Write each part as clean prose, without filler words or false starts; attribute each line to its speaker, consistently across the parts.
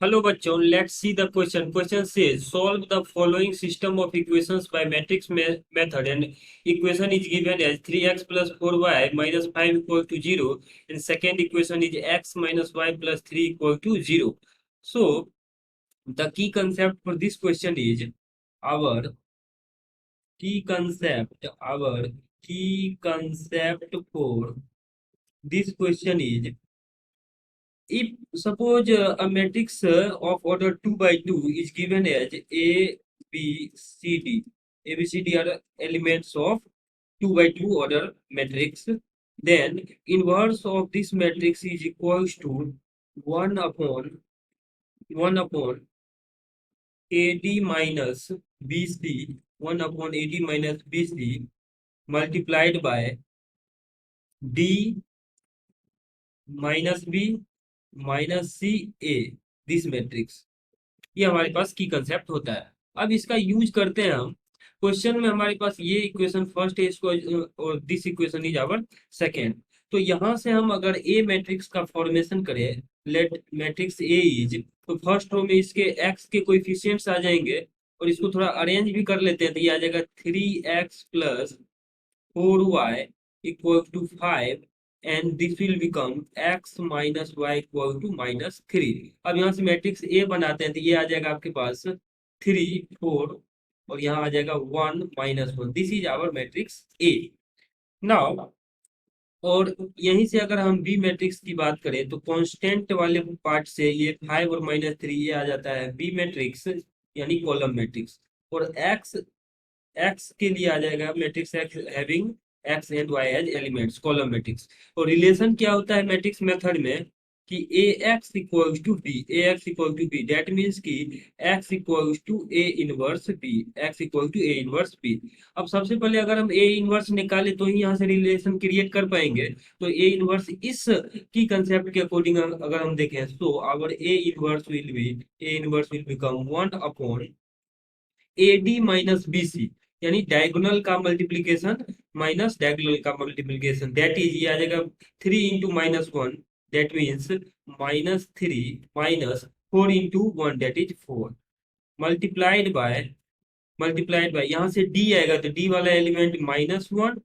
Speaker 1: Hello bachon, let's see the question. Question says solve the following system of equations by matrix method, and equation is given as 3x plus 4y minus 5 equal to 0, and second equation is x minus y plus 3 equal to 0. So the key concept for this question is our our key concept for this question is, if suppose a matrix of order 2 by 2 is given as A, B, C, D are elements of 2 by 2 order matrix, then inverse of this matrix is equals to 1 upon AD minus BC, 1 upon AD minus BC multiplied by D minus B minus C A, this matrix. ये हमारे पास की concept होता है। अब इसका use करते हैं हम क्वेश्चन में। हमारे पास ये इक्वेशन फर्स्ट है, इसको और this equation is our second. तो यहाँ से हम अगर ए मैट्रिक्स का फॉर्मेशन करें, लेट मैट्रिक्स ए इज, तो फर्स्ट रो में इसके एक्स के कोएफिशिएंट्स आ जाएंगे, और इसको थोड़ा अरेंज भी कर लेते हैं। तो ये आ जाएगा 3x plus 4y equal to 5, and this will become x minus y equal to minus 3। अब यहाँ से मैट्रिक्स ए बनाते हैं, तो ये आ जाएगा आपके पास 3 4, और यहाँ आ जाएगा 1 minus 1। This is our matrix A now. और यहीं से अगर हम बी मैट्रिक्स की बात करें, तो कांस्टेंट वाले पार्ट से ये 5 और माइनस 3 ये आ जाता है बी मैट्रिक्स, यानी कॉलम मैट्रिक्स। और एक्स एक्स के लिए आ जाएगा matrix X having X and Y as elements, column matrix. और रिलेशन क्या होता है मैट्रिक्स मेथड में कि A X equals to B, A X equal to B, that means कि X equals to A inverse B, X equal to A inverse B. अब सबसे पहले अगर हम ए इनवर्स निकाले तो ही यहाँ से रिलेशन क्रिएट कर पाएंगे। तो ए इनवर्स इस की कंसेप्ट के अकॉर्डिंग अगर हम देखें, तो our A inverse will become 1 upon A D minus B C, यानी डायगोनल का मल्टीप्लीकेशन माइनस डायगोनल का मल्टीप्लीकेशन, दैट इज ये आ जाएगा 3 into minus 1, that means minus 3 minus 4 into 1, that is 4, multiplied by यहाँ से डी आएगा, तो डी वाला एलिमेंट माइनस 1,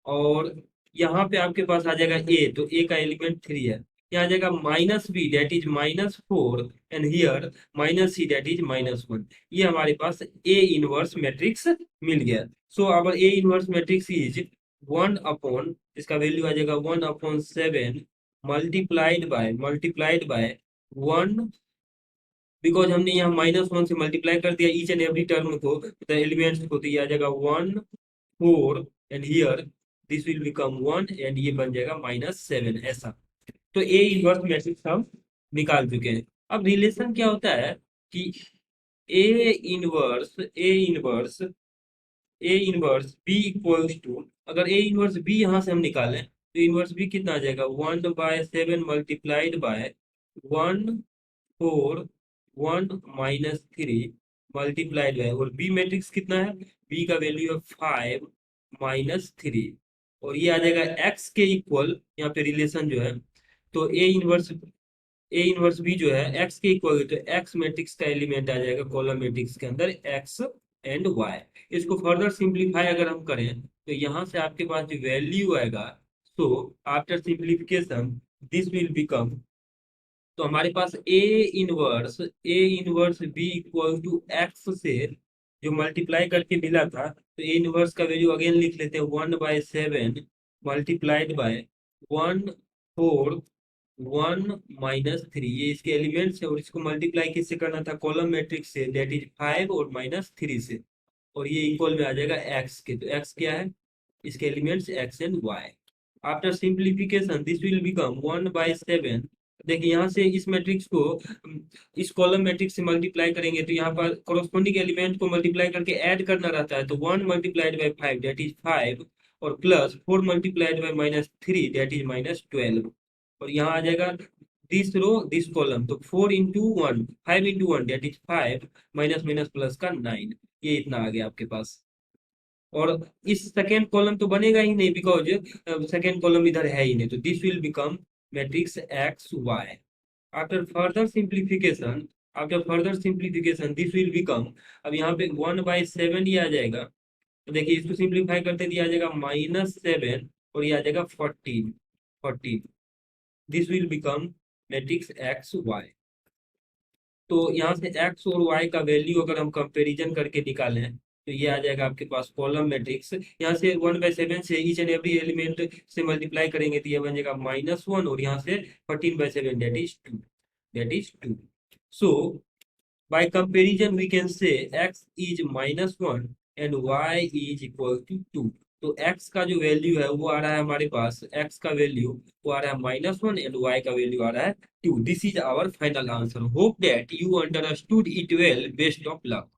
Speaker 1: और यहाँ पे आपके पास आ जाएगा ए, तो ए का एलिमेंट 3 है। यहाँ आ जाएगा minus B, that is minus 4, and here minus C, that is minus 1। ये हमारे पास ए इनवर्स मैट्रिक्स मिल गया। So our A inverse matrix is 1 upon, इसका वैल्यू आ जाएगा 1 अपॉन 7 मल्टीप्लाइड बाय 1, बिकॉज हमने यहाँ माइनस 1 से मल्टीप्लाई कर दिया ईच एंड एवरी टर्म को, द एलिमेंट्स को, तो ये आ जाएगा 1 4, and here this will become 1, and ये बन जाएगा माइनस 7, ऐसा। तो ए इनवर्स मैट्रिक्स हम निकाल चुके हैं। अब रिलेशन क्या होता है कि A inverse B equals to, अगर ए इनवर्स बी यहाँ से हम निकालें, तो इनवर्स बी कितना आ जाएगा 1/7 multiplied by 1 4 1 minus 3 multiplied by, और बी मैट्रिक्स कितना है, बी का वैल्यू है 5 माइनस 3, और ये आ जाएगा एक्स के इक्वल, यहाँ पे रिलेशन जो है। तो ए इनवर्स बी जो है एक्स के इक्वल है, तो एक्स मैट्रिक्स का एलिमेंट आ जाएगा कॉलम मैट्रिक्स के अंदर एक्स एंड वाई। इसको फर्दर सिंप्लीफाई अगर हम करें, तो यहाँ से आपके पास जो वैल्यू आएगा, so after simplification this will become, तो हमारे पास A inverse B equal to X से जो मल्टीप्लाई करके मिला था, तो ए इनवर्स का वैल्यू अगेन लिख लेते हैं 1/7 मल्टीप्लाइड बाय 1 4 1 माइनस 3, ये इसके एलिमेंट्स है, और इसको मल्टीप्लाई किससे करना था, कॉलम मैट्रिक्स से, दैट इज 5 और माइनस 3 से, और ये इक्वल में आ जाएगा एक्स के। तो एक्स क्या है, इसके elements x and y. After simplification this will become 1/7। देखिए यहाँ से इस मैट्रिक्स को इस कॉलम मैट्रिक्स से मल्टीप्लाई करेंगे, तो यहाँ पर कोरोस्पोंडिंग एलिमेंट को मल्टीप्लाई करके ऐड करना रहता है, तो 1 मल्टीप्लाइड बाय 5 दैट इज 5, और plus 4 multiplied bye minus 3 that is minus 12, और यहाँ आ जाएगा दिस रो दिस कॉलम, तो 4 into 1 5 into 1 that is 5, minus minus plus का 9, ये इतना आ गया आपके पास। और इस सेकेंड कॉलम तो बनेगा ही नहीं, बिकॉज सेकेंड कॉलम इधर है ही नहीं, तो this will become matrix x y. After further simplification this will become, अब यहाँ पे 1/7 ही आ जाएगा। तो देखिए इसको सिंप्लीफाई करते दिया जाएगा -7 और ये आ जाएगा 14 this will become matrix x y. तो यहाँ से एक्स और वाई का वैल्यू अगर हम कंपैरिजन करके निकालें तो ये आ जाएगा आपके पास कॉलम मैट्रिक्स। यहाँ से 1/7 से ईच एंड एवरी एलिमेंट से मल्टीप्लाई करेंगे तो ये बन जाएगा -1 और यहाँ से 14/7 that is 2। So by comparison we can say x is -1 and y is equal to 2। तो x का जो वैल्यू है वो आ रहा है हमारे पास, x का वैल्यू वो आ रहा है -1 एंड y का वैल्यू आ रहा है 2। This is our final answer. Hope that you understood it well. Best of luck.